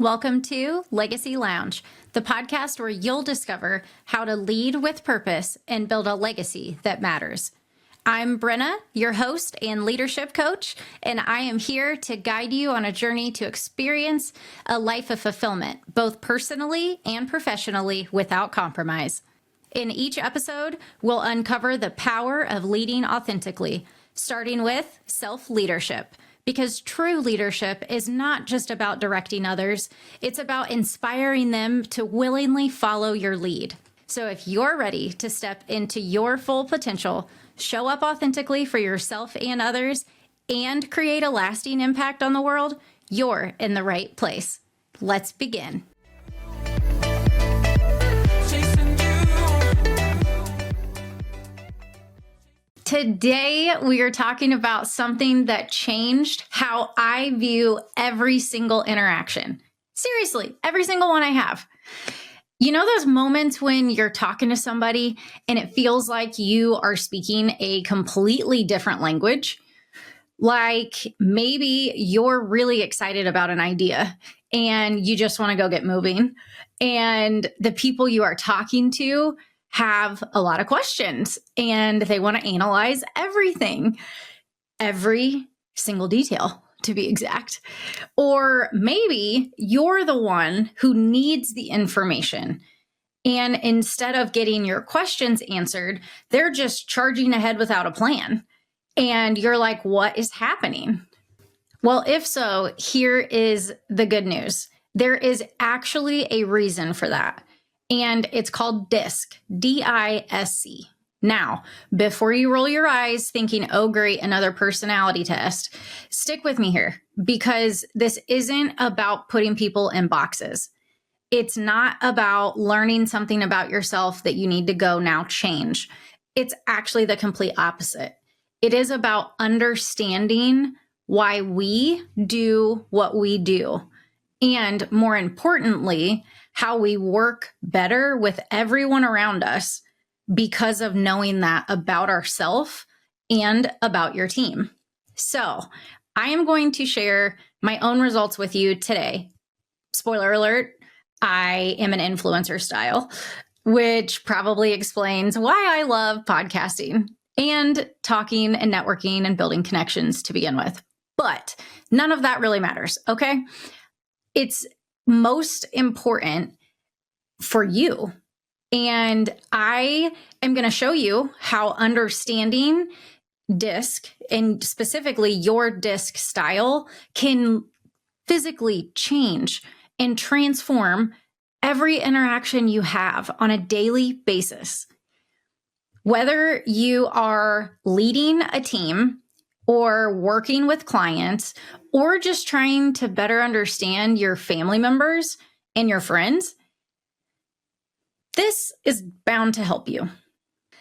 Welcome to Legacy Lounge, the podcast where you'll discover how to lead with purpose and build a legacy that matters. I'm Brinna, your host and leadership coach, and I am here to guide you on a journey to experience a life of fulfillment, both personally and professionally, without compromise. In each episode, we'll uncover the power of leading authentically, starting with self-leadership. Because true leadership is not just about directing others, it's about inspiring them to willingly follow your lead. So if you're ready to step into your full potential, show up authentically for yourself and others, and create a lasting impact on the world, you're in the right place. Let's begin. Today, we are talking about something that changed how I view every single interaction. Seriously, every single one I have. You know those moments when you're talking to somebody and it feels like you are speaking a completely different language? Like maybe you're really excited about an idea and you just want to go get moving. And the people you are talking to have a lot of questions and they want to analyze everything, every single detail to be exact. Or maybe you're the one who needs the information. And instead of getting your questions answered, they're just charging ahead without a plan. And you're like, what is happening? Well, if so, here is the good news. There is actually a reason for that. And it's called DISC, D-I-S-C. Now, before you roll your eyes thinking, oh, great, another personality test, stick with me here because this isn't about putting people in boxes. It's not about learning something about yourself that you need to go now change. It's actually the complete opposite. It is about understanding why we do what we do. And more importantly, how we work better with everyone around us because of knowing that about ourselves and about your team. So I am going to share my own results with you today. Spoiler alert, I am an influencer style, which probably explains why I love podcasting and talking and networking and building connections to begin with. But none of that really matters, okay? It's most important for you. And I am going to show you how understanding DISC and specifically your DISC style can physically change and transform every interaction you have on a daily basis. Whether you are leading a team or working with clients, or just trying to better understand your family members and your friends, this is bound to help you.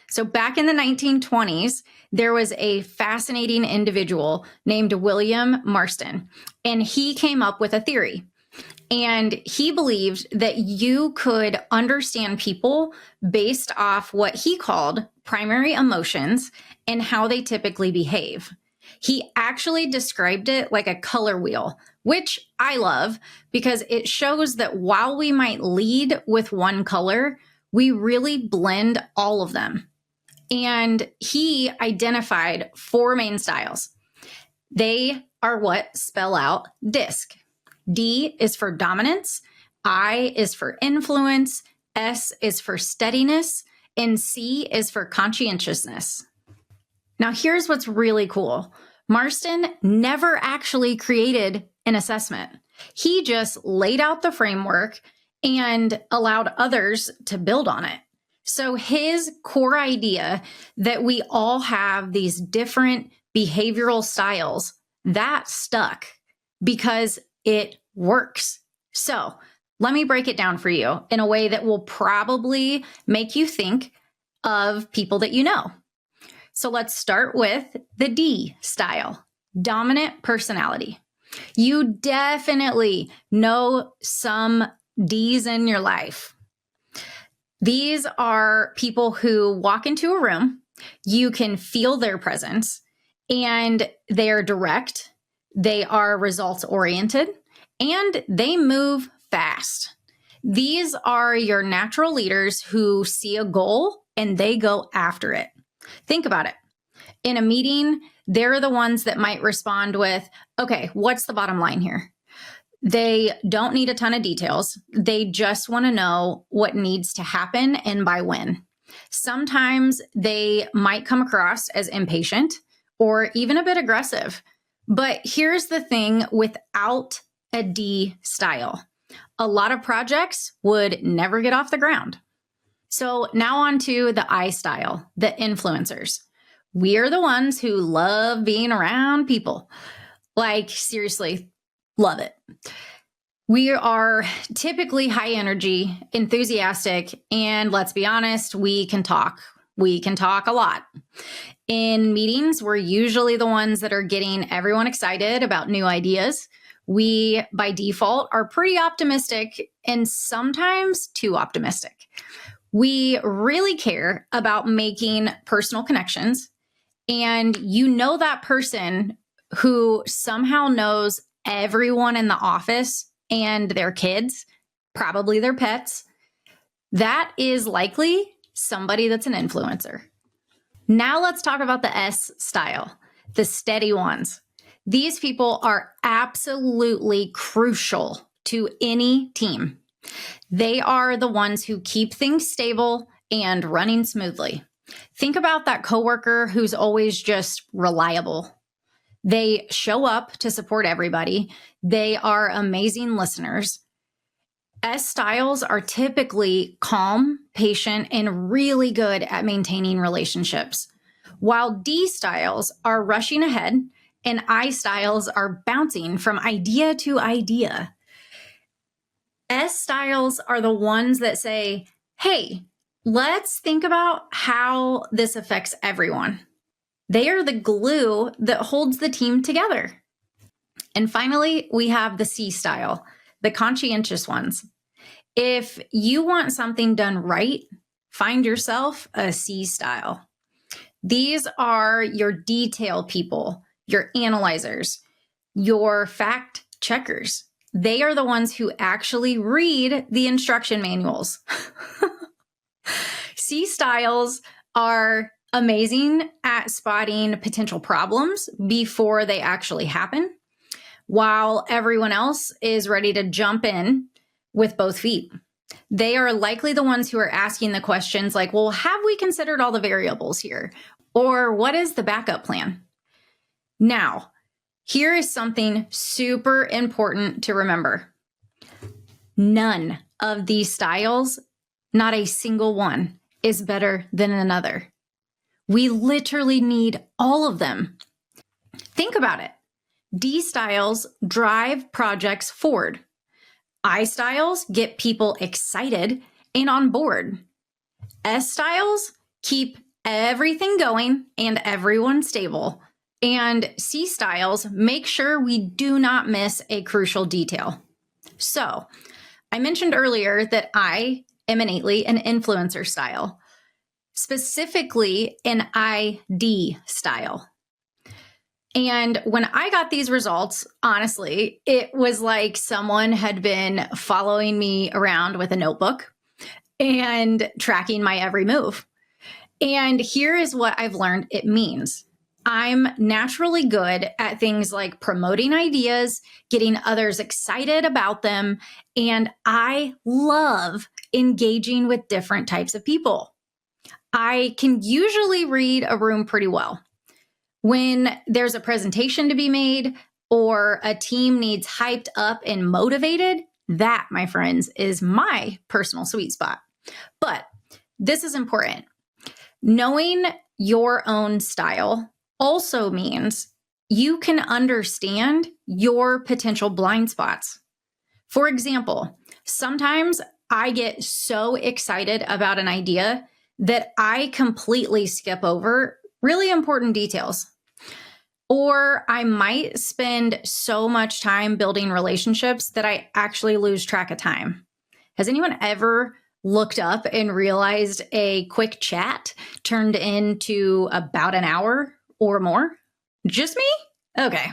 So back in the 1920s, there was a fascinating individual named William Marston, and he came up with a theory. And he believed that you could understand people based off what he called primary emotions and how they typically behave. He actually described it like a color wheel, which I love because it shows that while we might lead with one color, we really blend all of them. And he identified 4 main styles. They are what spell out DISC. D is for dominance, I is for influence, S is for steadiness, and C is for conscientiousness. Now, here's what's really cool. Marston never actually created an assessment. He just laid out the framework and allowed others to build on it. So his core idea that we all have these different behavioral styles, that stuck because it works. So let me break it down for you in a way that will probably make you think of people that you know. So let's start with the D style, dominant personality. You definitely know some D's in your life. These are people who walk into a room, you can feel their presence, and they are direct, they are results oriented, and they move fast. These are your natural leaders who see a goal and they go after it. Think about it. In a meeting, they're the ones that might respond with, okay, what's the bottom line here? They don't need a ton of details. They just want to know what needs to happen and by when. Sometimes they might come across as impatient or even a bit aggressive. But here's the thing without a D style. A lot of projects would never get off the ground. So now on to the I style, the influencers. We are the ones who love being around people. Like, seriously, love it. We are typically high energy, enthusiastic, and let's be honest, we can talk. We can talk a lot. In meetings, we're usually the ones that are getting everyone excited about new ideas. We, by default, are pretty optimistic and sometimes too optimistic. We really care about making personal connections. And you know that person who somehow knows everyone in the office and their kids, probably their pets. That is likely somebody that's an influencer. Now let's talk about the S style, the steady ones. These people are absolutely crucial to any team. They are the ones who keep things stable and running smoothly. Think about that coworker who's always just reliable. They show up to support everybody. They are amazing listeners. S styles are typically calm, patient, and really good at maintaining relationships, while D styles are rushing ahead and I styles are bouncing from idea to idea. S styles are the ones that say, hey, let's think about how this affects everyone. They are the glue that holds the team together. And finally, we have the C style, the conscientious ones. If you want something done right, find yourself a C style. These are your detail people, your analyzers, your fact checkers. They are the ones who actually read the instruction manuals. C styles are amazing at spotting potential problems before they actually happen, while everyone else is ready to jump in with both feet. They are likely the ones who are asking the questions like, well, have we considered all the variables here? Or what is the backup plan? Now, here is something super important to remember. None of these styles, not a single one, is better than another. We literally need all of them. Think about it. D styles drive projects forward. I styles get people excited and on board. S styles keep everything going and everyone stable. And C styles make sure we do not miss a crucial detail. So, I mentioned earlier that I am innately an influencer style, specifically an ID style. And when I got these results, honestly, it was like someone had been following me around with a notebook and tracking my every move. And here is what I've learned it means. I'm naturally good at things like promoting ideas, getting others excited about them, and I love engaging with different types of people. I can usually read a room pretty well. When there's a presentation to be made or a team needs hyped up and motivated, that, my friends, is my personal sweet spot. But this is important. Knowing your own style also means you can understand your potential blind spots. For example, sometimes I get so excited about an idea that I completely skip over really important details. Or I might spend so much time building relationships that I actually lose track of time. Has anyone ever looked up and realized a quick chat turned into about an hour or more? Just me? Okay.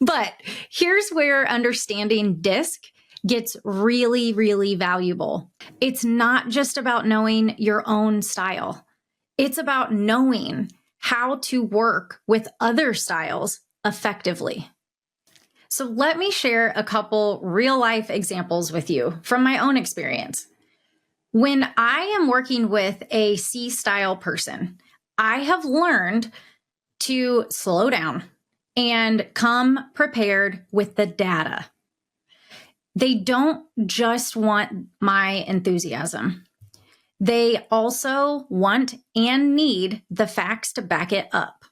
But here's where understanding DISC gets really, really valuable. It's not just about knowing your own style. It's about knowing how to work with other styles effectively. So let me share a couple real life examples with you from my own experience. When I am working with a C style person, I have learned to slow down and come prepared with the data. They don't just want my enthusiasm. They also want and need the facts to back it up.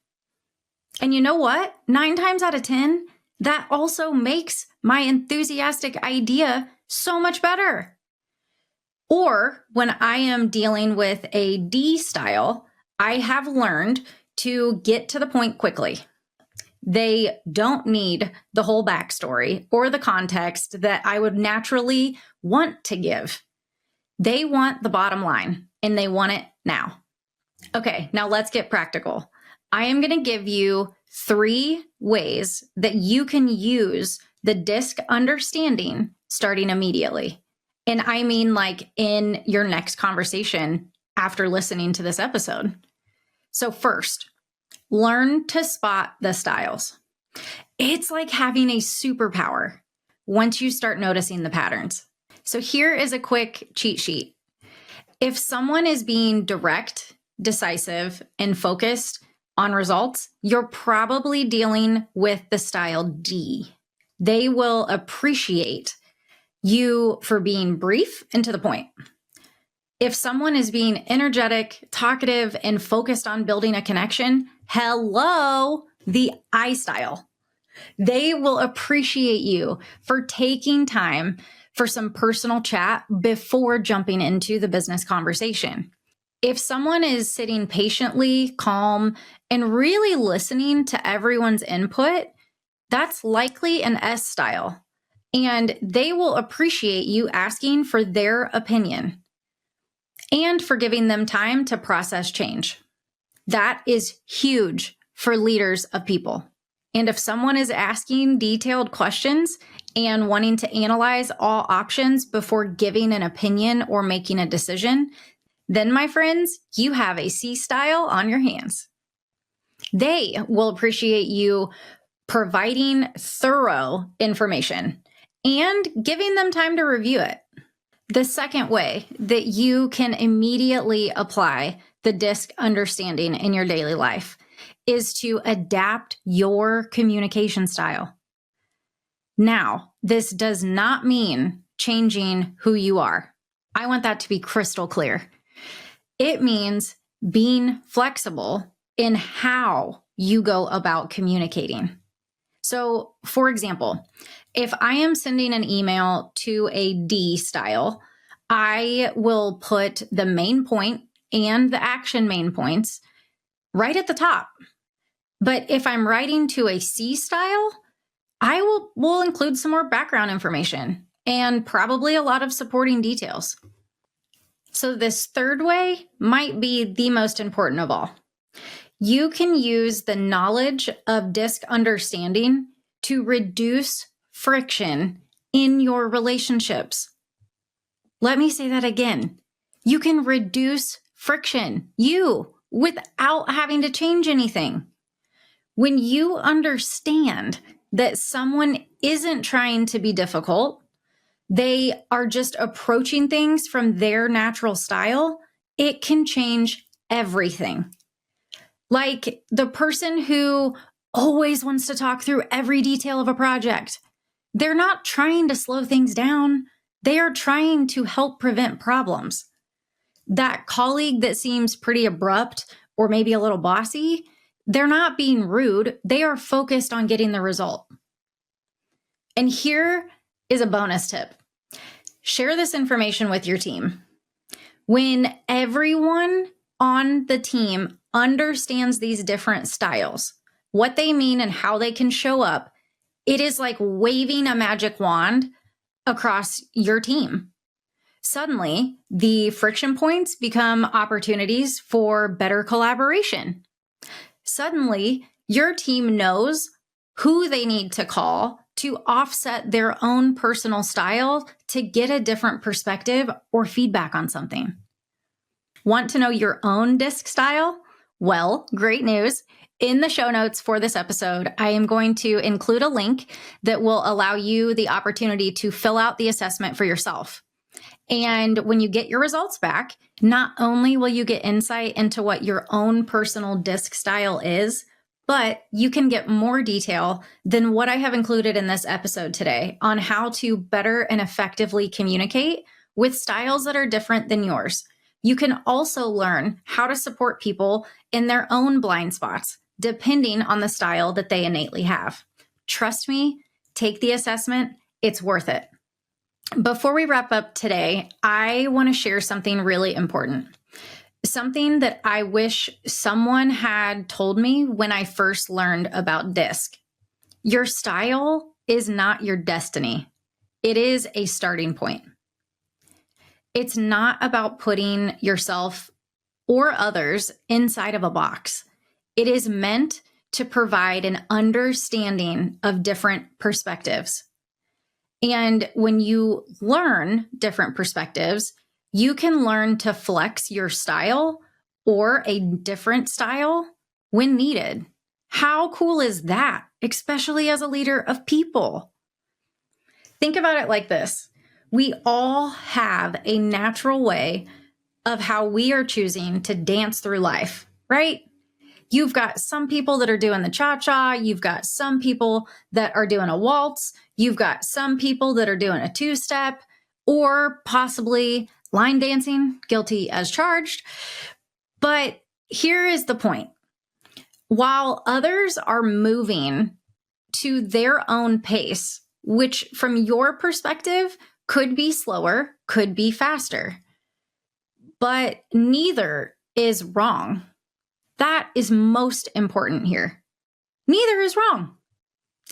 And you know what? 9 times out of 10, that also makes my enthusiastic idea so much better. Or when I am dealing with a D style, I have learned to get to the point quickly. They don't need the whole backstory or the context that I would naturally want to give. They want the bottom line and they want it now. Okay, now let's get practical. I am going to give you 3 ways that you can use the DISC understanding starting immediately. And I mean like in your next conversation after listening to this episode. So first, learn to spot the styles. It's like having a superpower once you start noticing the patterns. So here is a quick cheat sheet. If someone is being direct, decisive, and focused on results, you're probably dealing with the style D. They will appreciate you for being brief and to the point. If someone is being energetic, talkative, and focused on building a connection, hello, the I style. They will appreciate you for taking time for some personal chat before jumping into the business conversation. If someone is sitting patiently, calm, and really listening to everyone's input, that's likely an S style. And they will appreciate you asking for their opinion and for giving them time to process change. That is huge for leaders of people. And if someone is asking detailed questions and wanting to analyze all options before giving an opinion or making a decision, then my friends, you have a C style on your hands. They will appreciate you providing thorough information and giving them time to review it. The second way that you can immediately apply the DISC understanding in your daily life is to adapt your communication style. Now, this does not mean changing who you are. I want that to be crystal clear. It means being flexible in how you go about communicating. So, for example, if I am sending an email to a D style, I will put the main point and the action main points right at the top. But if I'm writing to a C style, I will include some more background information and probably a lot of supporting details. So this third way might be the most important of all. You can use the knowledge of DISC understanding to reduce friction in your relationships. Let me say that again. You can reduce friction, without having to change anything. When you understand that someone isn't trying to be difficult, they are just approaching things from their natural style, it can change everything. Like the person who always wants to talk through every detail of a project. They're not trying to slow things down. They are trying to help prevent problems. That colleague that seems pretty abrupt or maybe a little bossy, they're not being rude. They are focused on getting the result. And here is a bonus tip. Share this information with your team. When everyone on the team understands these different styles, what they mean and how they can show up, it is like waving a magic wand across your team. Suddenly, the friction points become opportunities for better collaboration. Suddenly, your team knows who they need to call to offset their own personal style to get a different perspective or feedback on something. Want to know your own disc style? Well, great news. In the show notes for this episode, I am going to include a link that will allow you the opportunity to fill out the assessment for yourself. And when you get your results back, not only will you get insight into what your own personal disc style is, but you can get more detail than what I have included in this episode today on how to better and effectively communicate with styles that are different than yours. You can also learn how to support people in their own blind spots, depending on the style that they innately have. Trust me, take the assessment. It's worth it. Before we wrap up today, I want to share something really important. Something that I wish someone had told me when I first learned about DISC. Your style is not your destiny. It is a starting point. It's not about putting yourself or others inside of a box. It is meant to provide an understanding of different perspectives. And when you learn different perspectives, you can learn to flex your style or a different style when needed. How cool is that, especially as a leader of people? Think about it like this. We all have a natural way of how we are choosing to dance through life, right? You've got some people that are doing the cha-cha. You've got some people that are doing a waltz. You've got some people that are doing a two-step or possibly line dancing, guilty as charged. But here is the point. While others are moving to their own pace, which from your perspective could be slower, could be faster, but neither is wrong. That is most important here. Neither is wrong.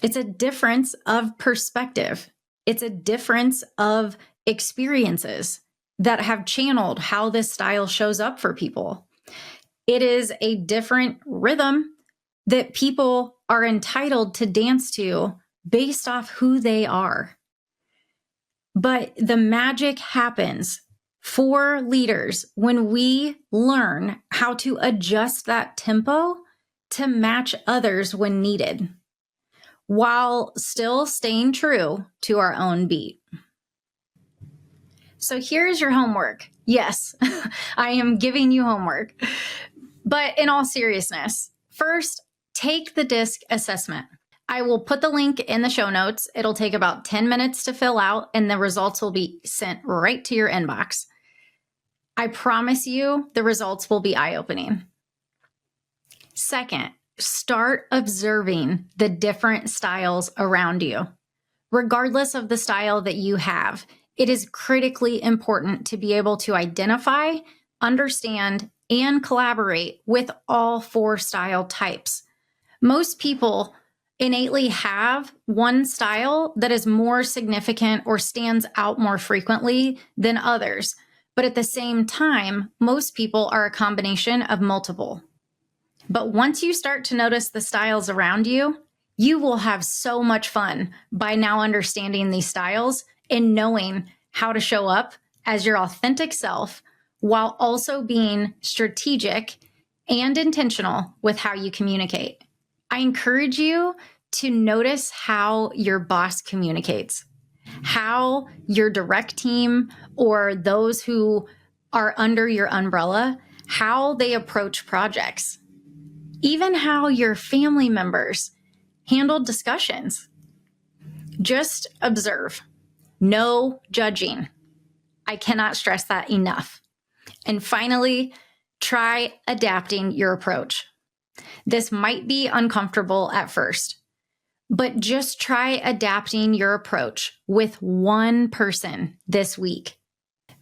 It's a difference of perspective. It's a difference of experiences that have channeled how this style shows up for people. It is a different rhythm that people are entitled to dance to based off who they are. But the magic happens for leaders when we learn how to adjust that tempo to match others when needed, while still staying true to our own beat. So here's your homework. Yes, I am giving you homework. But in all seriousness, first, take the DISC assessment. I will put the link in the show notes. It'll take about 10 minutes to fill out, and the results will be sent right to your inbox. I promise you the results will be eye-opening. Second, start observing the different styles around you. Regardless of the style that you have, it is critically important to be able to identify, understand, and collaborate with all 4 style types. Most people innately have one style that is more significant or stands out more frequently than others. But at the same time, most people are a combination of multiple. But once you start to notice the styles around you, you will have so much fun by now understanding these styles and knowing how to show up as your authentic self while also being strategic and intentional with how you communicate. I encourage you to notice how your boss communicates, how your direct team or those who are under your umbrella, how they approach projects, even how your family members handle discussions. Just observe. No judging. I cannot stress that enough. And finally, try adapting your approach. This might be uncomfortable at first, but just try adapting your approach with one person this week.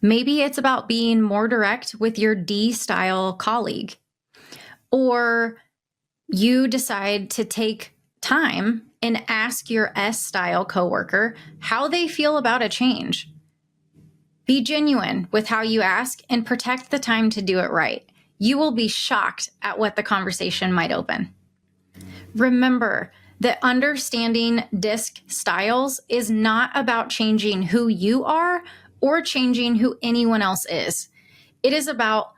Maybe it's about being more direct with your D-style colleague, or you decide to take time and ask your S-style coworker how they feel about a change. Be genuine with how you ask and protect the time to do it right. You will be shocked at what the conversation might open. Remember that understanding DISC styles is not about changing who you are or changing who anyone else is. It is about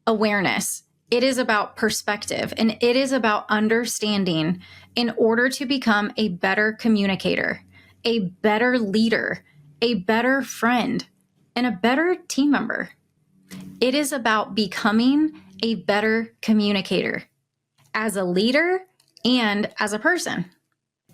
awareness. It is about perspective, and it is about understanding in order to become a better communicator, a better leader, a better friend, and a better team member. It is about becoming a better communicator as a leader and as a person.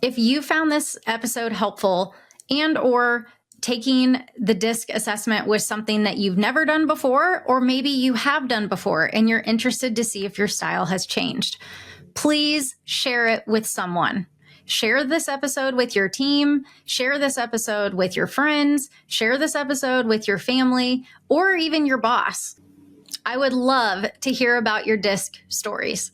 If you found this episode helpful and or taking the DISC assessment was something that you've never done before, or maybe you have done before and you're interested to see if your style has changed, please share it with someone. Share this episode with your team, share this episode with your friends, share this episode with your family, or even your boss. I would love to hear about your DISC stories.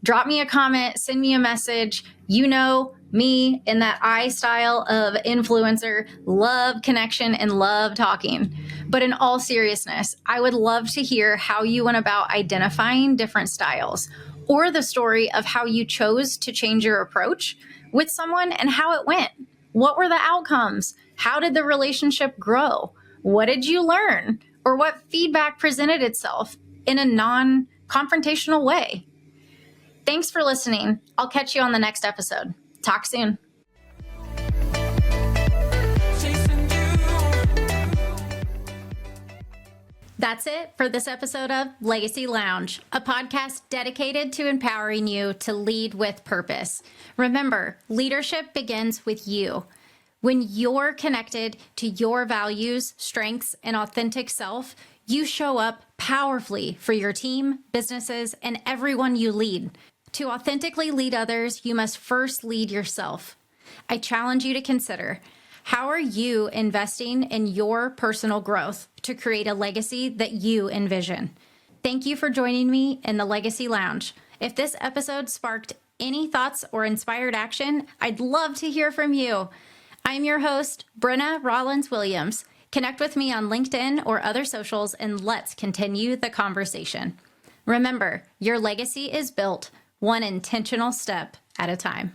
Drop me a comment, send me a message. You know me in that I style of influencer, love connection and love talking. But in all seriousness, I would love to hear how you went about identifying different styles, or the story of how you chose to change your approach with someone and how it went. What were the outcomes? How did the relationship grow? What did you learn? Or what feedback presented itself in a non-confrontational way? Thanks for listening. I'll catch you on the next episode. Talk soon. That's it for this episode of Legacy Lounge, a podcast dedicated to empowering you to lead with purpose. Remember, leadership begins with you. When you're connected to your values, strengths, and authentic self, you show up powerfully for your team, businesses, and everyone you lead. To authentically lead others, you must first lead yourself. I challenge you to consider, how are you investing in your personal growth to create a legacy that you envision? Thank you for joining me in the Legacy Lounge. If this episode sparked any thoughts or inspired action, I'd love to hear from you. I'm your host, Brinna Rollins-Williams. Connect with me on LinkedIn or other socials, and let's continue the conversation. Remember, your legacy is built one intentional step at a time.